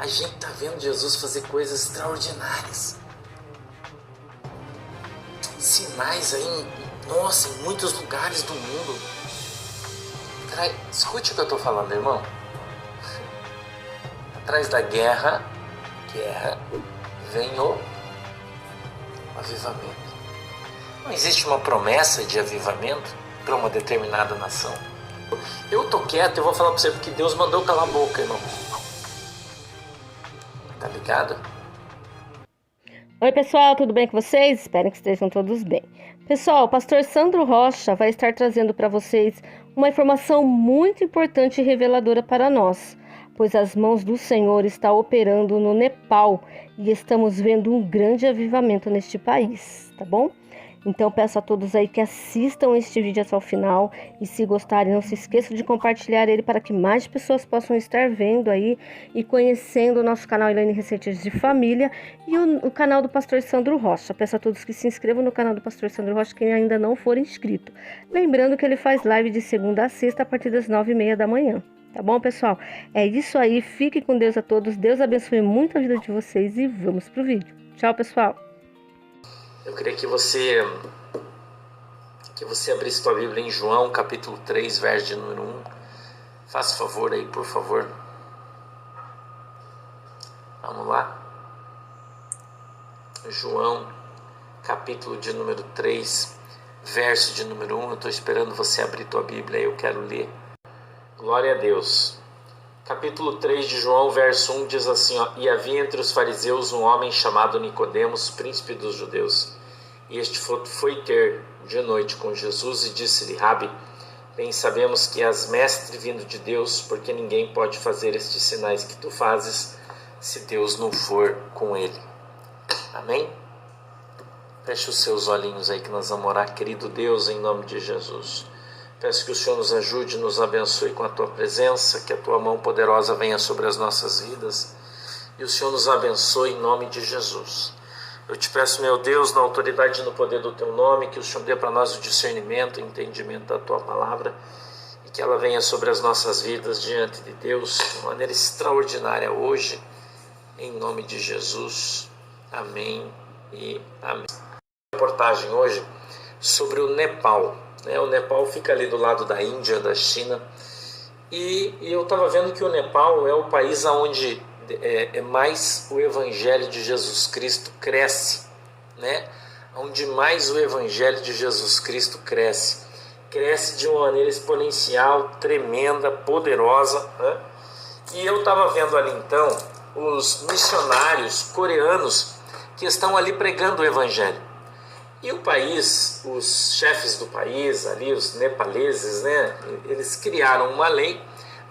A gente está vendo Jesus fazer coisas extraordinárias. Sinais aí, em muitos lugares do mundo. Escute o que eu estou falando, irmão. Atrás da guerra vem o avivamento. Não existe uma promessa de avivamento para uma determinada nação. Eu tô quieto, eu vou falar para você porque Deus mandou calar a boca, irmão. Tá ligado? Oi pessoal, tudo bem com vocês? Espero que estejam todos bem. Pessoal, o pastor Sandro Rocha vai estar trazendo para vocês uma informação muito importante e reveladora para nós, pois as mãos do Senhor estão operando no Nepal e estamos vendo um grande avivamento neste país, tá bom? Então peço a todos aí que assistam este vídeo até o final e se gostarem não se esqueçam de compartilhar ele para que mais pessoas possam estar vendo aí e conhecendo o nosso canal Elaine Receitas de Família e o canal do pastor Sandro Rocha. Peço a todos que se inscrevam no canal do pastor Sandro Rocha quem ainda não for inscrito. Lembrando que ele faz live de segunda a sexta a partir das 9h30 da manhã. Tá bom, pessoal? É isso aí. Fique com Deus a todos. Deus abençoe muito a vida de vocês e vamos pro vídeo. Tchau, pessoal. Eu queria que você abrisse sua Bíblia em João, capítulo 3, verso de número 1. Faça favor aí, por favor. Vamos lá. João, capítulo de número 3, verso de número 1. Eu estou esperando você abrir tua Bíblia aí, eu quero ler. Glória a Deus. Capítulo 3 de João, verso 1 diz assim, ó, e havia entre os fariseus um homem chamado Nicodemos, príncipe dos judeus. E este foi ter de noite com Jesus e disse-lhe, Rabi, bem sabemos que és mestre vindo de Deus, porque ninguém pode fazer estes sinais que tu fazes, se Deus não for com ele. Amém? Feche os seus olhinhos aí que nós vamos orar, querido Deus, em nome de Jesus. Peço que o Senhor nos ajude, nos abençoe com a Tua presença, que a Tua mão poderosa venha sobre as nossas vidas e o Senhor nos abençoe em nome de Jesus. Eu te peço, meu Deus, na autoridade e no poder do Teu nome, que o Senhor dê para nós o discernimento, o entendimento da Tua palavra e que ela venha sobre as nossas vidas diante de Deus de maneira extraordinária hoje, em nome de Jesus. Amém e amém. A reportagem hoje sobre o Nepal. O Nepal fica ali do lado da Índia, da China, e eu estava vendo que o Nepal é o país onde mais o Evangelho de Jesus Cristo cresce, né? Onde mais o Evangelho de Jesus Cristo cresce de uma maneira exponencial, tremenda, poderosa, né? E eu estava vendo ali então os missionários coreanos que estão ali pregando o Evangelho. E o país, os chefes do país, ali, os nepaleses, né, eles criaram uma lei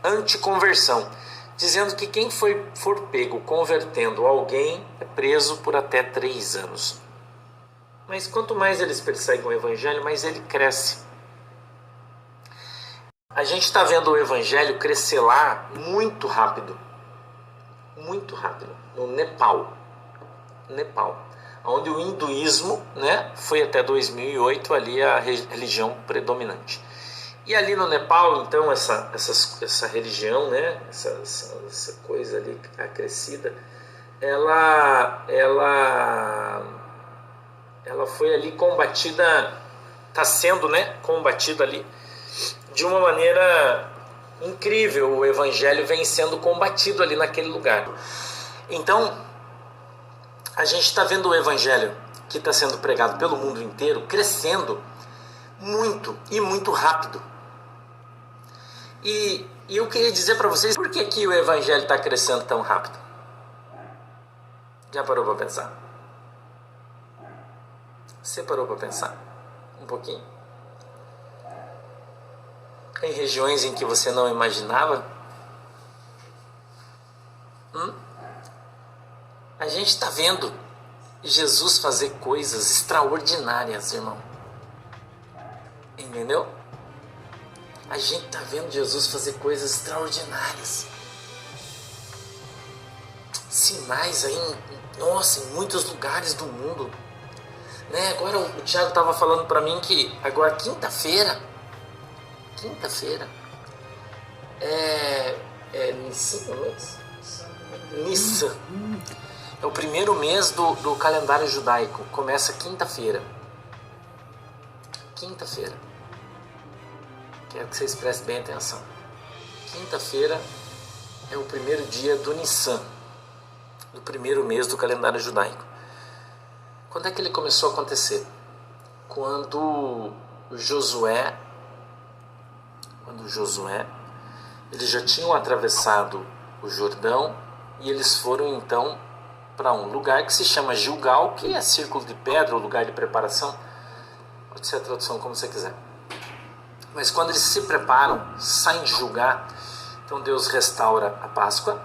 anti-conversão, dizendo que quem for pego convertendo alguém é preso por até 3 anos. Mas quanto mais eles perseguem o Evangelho, mais ele cresce. A gente está vendo o Evangelho crescer lá muito rápido, no Nepal. Onde o hinduísmo, né, foi até 2008 ali a religião predominante. E ali no Nepal, então, essa religião, né, essa coisa ali acrescida, ela foi ali combatida, está sendo, né, combatida ali de uma maneira incrível. O evangelho vem sendo combatido ali naquele lugar. Então, a gente está vendo o evangelho que está sendo pregado pelo mundo inteiro crescendo muito e muito rápido. E eu queria dizer para vocês por que o evangelho está crescendo tão rápido. Já parou para pensar? Você parou para pensar um pouquinho? Em regiões em que você não imaginava? A gente está vendo Jesus fazer coisas extraordinárias, irmão. Entendeu? A gente está vendo Jesus fazer coisas extraordinárias. Sinais aí, em muitos lugares do mundo. Né? Agora o Thiago estava falando para mim que agora quinta-feira, em 5 noites, Nissan. É o primeiro mês do calendário judaico. Começa quinta-feira. Quinta-feira. Quero que vocês prestem bem atenção. Quinta-feira é o primeiro dia do Nissan, do primeiro mês do calendário judaico. Quando é que ele começou a acontecer? Quando Josué, eles já tinham atravessado o Jordão e eles foram então para um lugar que se chama Gilgal, que é círculo de pedra, o lugar de preparação. Pode ser a tradução como você quiser. Mas quando eles se preparam, saem de Gilgal, então Deus restaura a Páscoa,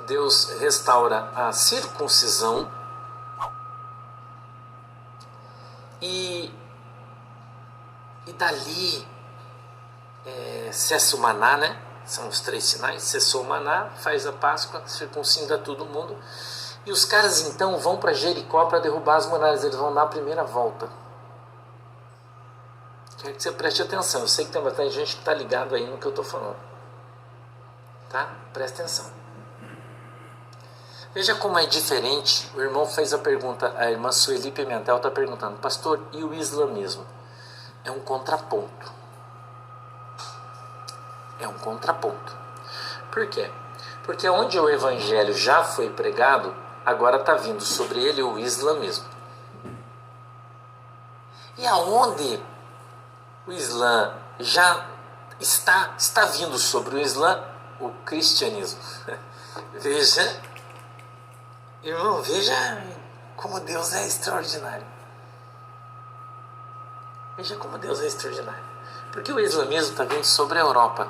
Deus restaura a circuncisão e dali cessa o maná, né? São os 3 sinais. Cessou o maná, faz a Páscoa, circuncida todo mundo. E os caras então vão para Jericó para derrubar as muralhas. Eles vão dar a primeira volta. Quero que você preste atenção. Eu sei que tem bastante gente que está ligado aí no que eu estou falando. Tá? Presta atenção. Veja como é diferente. O irmão fez a pergunta, a irmã Sueli Pimentel está perguntando: pastor, e o islamismo? É um contraponto. É um contraponto. Por quê? Porque onde o evangelho já foi pregado, agora está vindo sobre ele o islamismo. E aonde o Islã já está vindo sobre o Islã, o cristianismo. Veja, irmão, veja como Deus é extraordinário. Veja como Deus é extraordinário. Porque o islamismo está vindo sobre a Europa.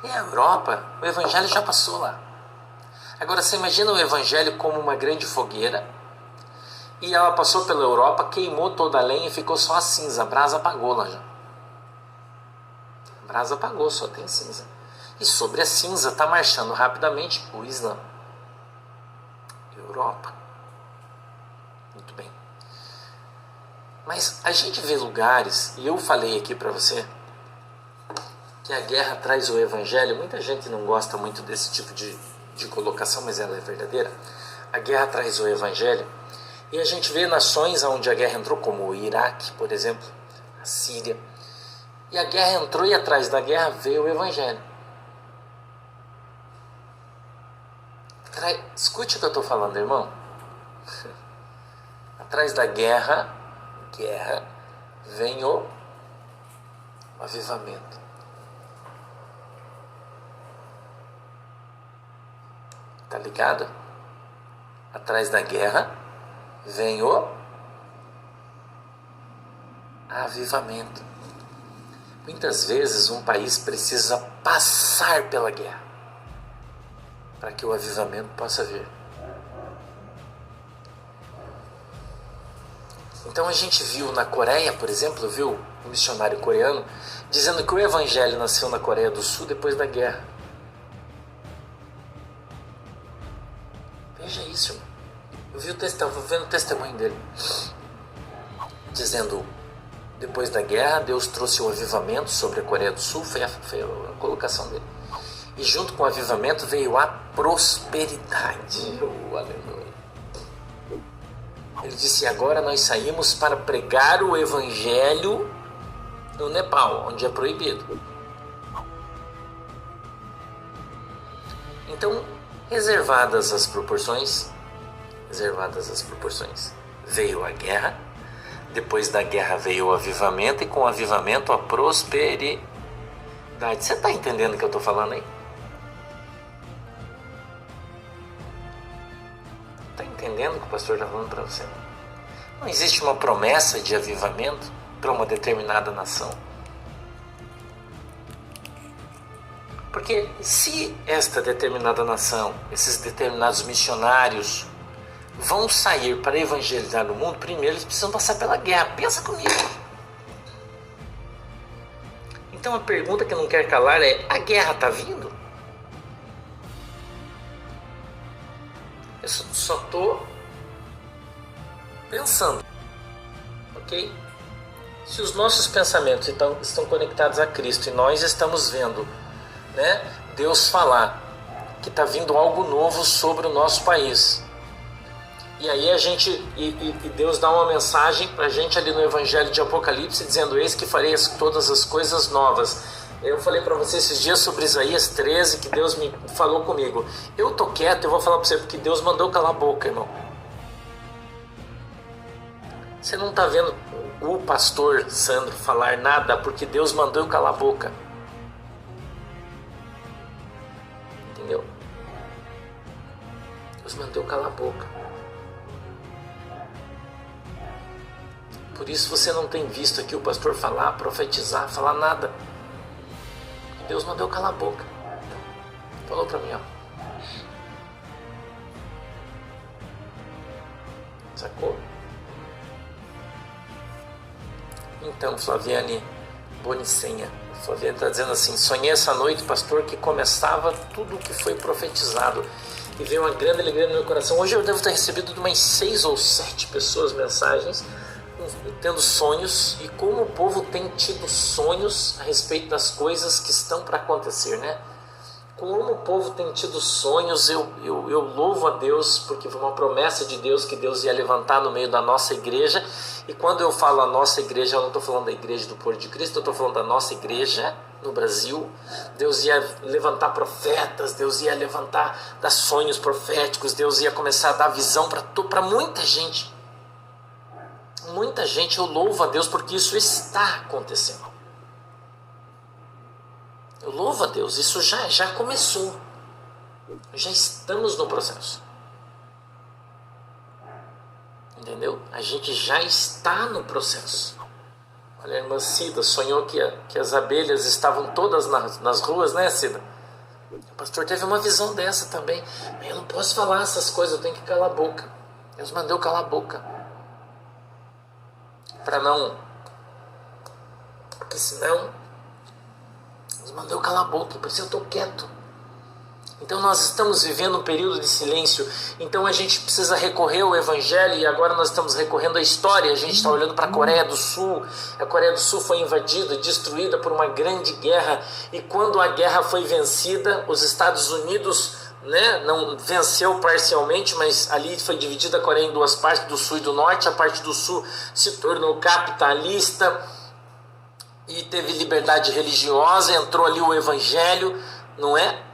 E a Europa, o evangelho já passou lá. Agora você imagina o evangelho como uma grande fogueira, e ela passou pela Europa, queimou toda a lenha e ficou só a cinza. A brasa apagou lá já. A brasa apagou, só tem cinza. E sobre a cinza está marchando rapidamente o Islã. Europa. Muito bem. Mas a gente vê lugares, e eu falei aqui para você, que a guerra traz o evangelho. Muita gente não gosta muito desse tipo de colocação, mas ela é verdadeira. A guerra traz o evangelho. E a gente vê nações onde a guerra entrou, como o Iraque, por exemplo, a Síria. E a guerra entrou e atrás da guerra veio o evangelho. Escute o que eu estou falando, irmão. Atrás da guerra vem o avivamento. Tá ligado? Atrás da guerra vem o avivamento. Muitas vezes um país precisa passar pela guerra para que o avivamento possa vir. Então a gente viu na Coreia, por exemplo, viu um missionário coreano dizendo que o evangelho nasceu na Coreia do Sul depois da guerra. Veja isso, irmão. Eu estava vendo o testemunho dele, dizendo: depois da guerra, Deus trouxe o avivamento sobre a Coreia do Sul, foi a colocação dele. E junto com o avivamento veio a prosperidade. Aleluia. Ele disse: agora nós saímos para pregar o evangelho no Nepal, onde é proibido. Então, reservadas as proporções, veio a guerra, depois da guerra veio o avivamento, e com o avivamento a prosperidade. Você está entendendo o que eu estou falando aí? Está entendendo o que o pastor está falando para você? Não existe uma promessa de avivamento para uma determinada nação. Porque se esta determinada nação, esses determinados missionários vão sair para evangelizar o mundo, primeiro eles precisam passar pela guerra. Pensa comigo. Então a pergunta que eu não quero calar é: a guerra está vindo? Eu só estou pensando, ok? Se os nossos pensamentos estão conectados a Cristo e nós estamos vendo, né, Deus falar que está vindo algo novo sobre o nosso país. E aí Deus dá uma mensagem para a gente ali no Evangelho de Apocalipse, dizendo: eis que farei todas as coisas novas. Eu falei para você esses dias sobre Isaías 13, que Deus me falou comigo. Eu tô quieto, eu vou falar para você, porque Deus mandou calar a boca, irmão. Você não está vendo o pastor Sandro falar nada, porque Deus mandou eu calar a boca. Entendeu? Deus mandou eu calar a boca. Por isso você não tem visto aqui o pastor falar, profetizar, falar nada. Deus mandou eu calar a boca. Falou para mim, ó. Sacou? Então, Flaviane Bonicenha. Flaviane está dizendo assim: sonhei essa noite, pastor, que começava tudo o que foi profetizado. E veio uma grande alegria no meu coração. Hoje eu devo ter recebido de umas 6 ou 7 pessoas mensagens tendo sonhos, e como o povo tem tido sonhos a respeito das coisas que estão para acontecer, né? Como o povo tem tido sonhos, eu louvo a Deus, porque foi uma promessa de Deus que Deus ia levantar no meio da nossa igreja. E quando eu falo a nossa igreja, eu não estou falando da igreja do Corpo de Cristo, eu estou falando da nossa igreja no Brasil. Deus ia levantar profetas, Deus ia levantar dar sonhos proféticos, Deus ia começar a dar visão para muita gente. Muita gente, eu louvo a Deus porque isso está acontecendo. Eu louvo a Deus, isso já começou. Já estamos no processo. Entendeu? A gente já está no processo. Olha, a irmã Cida sonhou que as abelhas estavam todas nas ruas, né, Cida? O pastor teve uma visão dessa também. Eu não posso falar essas coisas, eu tenho que calar a boca. Deus mandou calar a boca. Para não... Porque senão... Deus mandou calar a boca, por isso eu estou quieto. Então nós estamos vivendo um período de silêncio. Então a gente precisa recorrer ao Evangelho. E agora nós estamos recorrendo à história. A gente está olhando para a Coreia do Sul. A Coreia do Sul foi invadida, destruída por uma grande guerra. E quando a guerra foi vencida, os Estados Unidos, né, não venceu parcialmente, mas ali foi dividida a Coreia em duas partes, do Sul e do Norte. A parte do Sul se tornou capitalista e teve liberdade religiosa. Entrou ali o Evangelho, não é?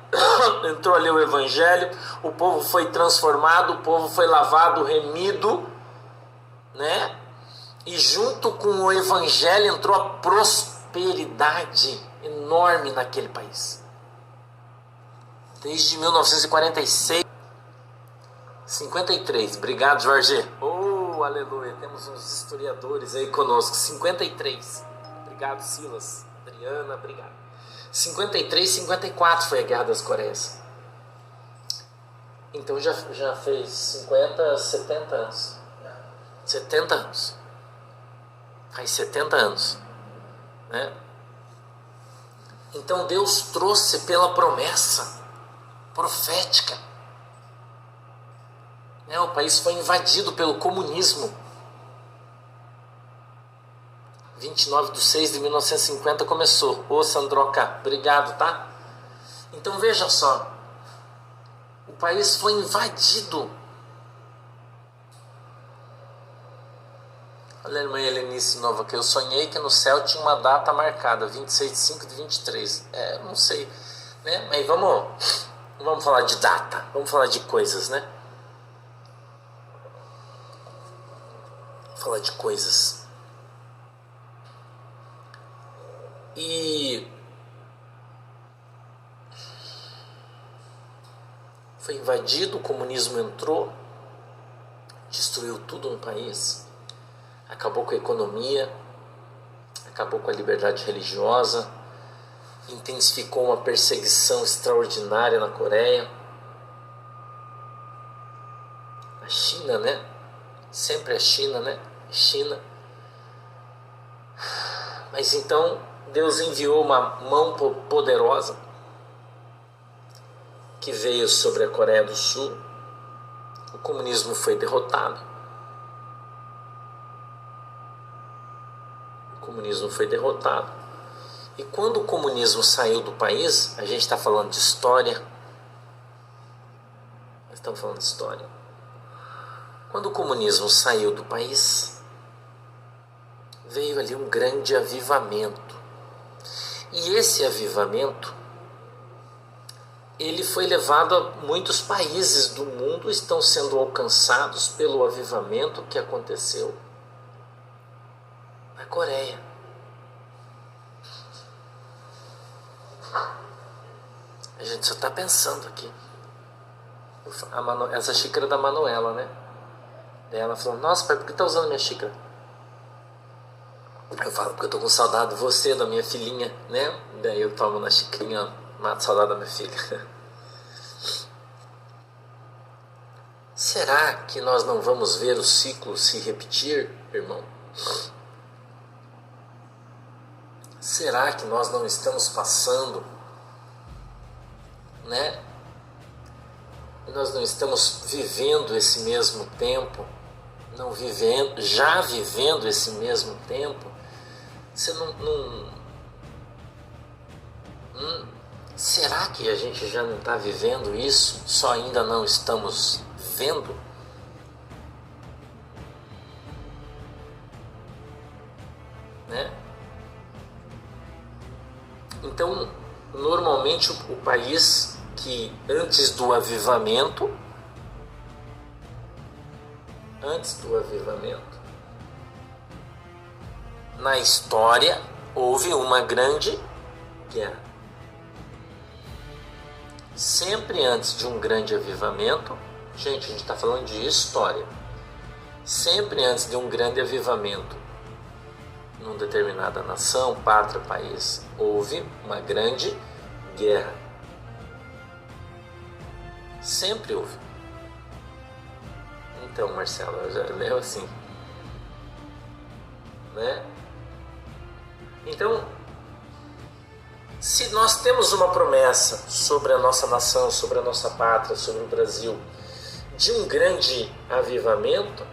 Entrou ali o Evangelho, o povo foi transformado, o povo foi lavado, remido, né? E junto com o Evangelho entrou a prosperidade enorme naquele país. Desde 1946, 53, obrigado, Jorge. Oh, aleluia, temos uns historiadores aí conosco. 53, obrigado, Silas, Adriana, obrigado. 53, 54 foi a Guerra das Coreias. Então já fez 50, 70 anos. 70 anos. Faz 70 anos. Né? Então Deus trouxe pela promessa profética. Né? O país foi invadido pelo comunismo. 29/6/1950 começou. Ô Sandroca, obrigado, tá? Então veja só. O país foi invadido. Olha a irmã Helenice Nova, que eu sonhei que no céu tinha uma data marcada, 26/5/23. Não sei, né? Mas vamos falar de data, vamos falar de coisas, né? Vamos falar de coisas. E foi invadido, o comunismo entrou, destruiu tudo no país, acabou com a economia, acabou com a liberdade religiosa, intensificou uma perseguição extraordinária na Coreia. A China, né? Sempre a China, né? China. Mas então Deus enviou uma mão poderosa que veio sobre a Coreia do Sul. O comunismo foi derrotado. O comunismo foi derrotado. E quando o comunismo saiu do país, a gente está falando de história, Estamos falando de história. Quando o comunismo saiu do país, veio ali um grande avivamento. E esse avivamento, ele foi levado a muitos países do mundo, estão sendo alcançados pelo avivamento que aconteceu na Coreia. A gente só está pensando aqui. Essa xícara da Manuela, né? Daí ela falou, nossa pai, por que tá usando minha xícara? Eu falo, porque eu tô com saudade de você, da minha filhinha, né? Daí eu tomo na xicrinha, mato saudade da minha filha. Será que nós não vamos ver o ciclo se repetir, irmão? Será que nós não estamos passando, né? Nós não estamos vivendo esse mesmo tempo, já vivendo esse mesmo tempo? Você será que a gente já não está vivendo isso? Só ainda não estamos vendo? Né? Então, normalmente o país que antes do avivamento, na história, houve uma grande guerra. Sempre antes de um grande avivamento, gente, a gente está falando de história. Sempre antes de um grande avivamento, numa determinada nação, pátria, país, houve uma grande guerra. Sempre houve. Então, Marcelo, eu já leio assim, né? Então, se nós temos uma promessa sobre a nossa nação, sobre a nossa pátria, sobre o Brasil, de um grande avivamento,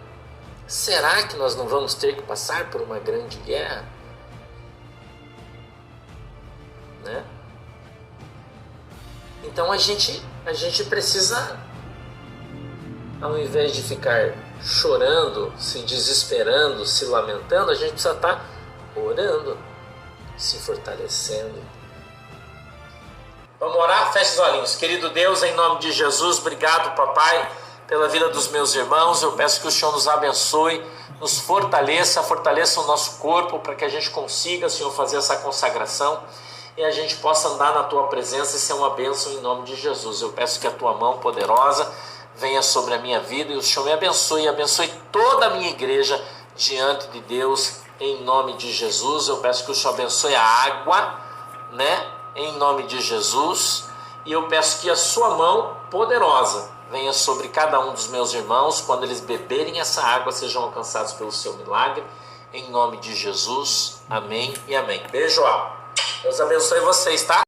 será que nós não vamos ter que passar por uma grande guerra? Né? Então a gente precisa, ao invés de ficar chorando, se desesperando, se lamentando, a gente precisa estar orando, se fortalecendo. Vamos orar? Feche os olhinhos. Querido Deus, em nome de Jesus, obrigado, papai, pela vida dos meus irmãos. Eu peço que o Senhor nos abençoe, nos fortaleça o nosso corpo, para que a gente consiga, Senhor, fazer essa consagração e a gente possa andar na Tua presença e ser uma bênção em nome de Jesus. Eu peço que a Tua mão poderosa venha sobre a minha vida e o Senhor me abençoe e abençoe toda a minha igreja diante de Deus, em nome de Jesus. Eu peço que o Senhor abençoe a água, né? Em nome de Jesus. E eu peço que a sua mão poderosa venha sobre cada um dos meus irmãos, quando eles beberem essa água, sejam alcançados pelo seu milagre, em nome de Jesus. Amém e amém. Beijo, Deus abençoe vocês, tá?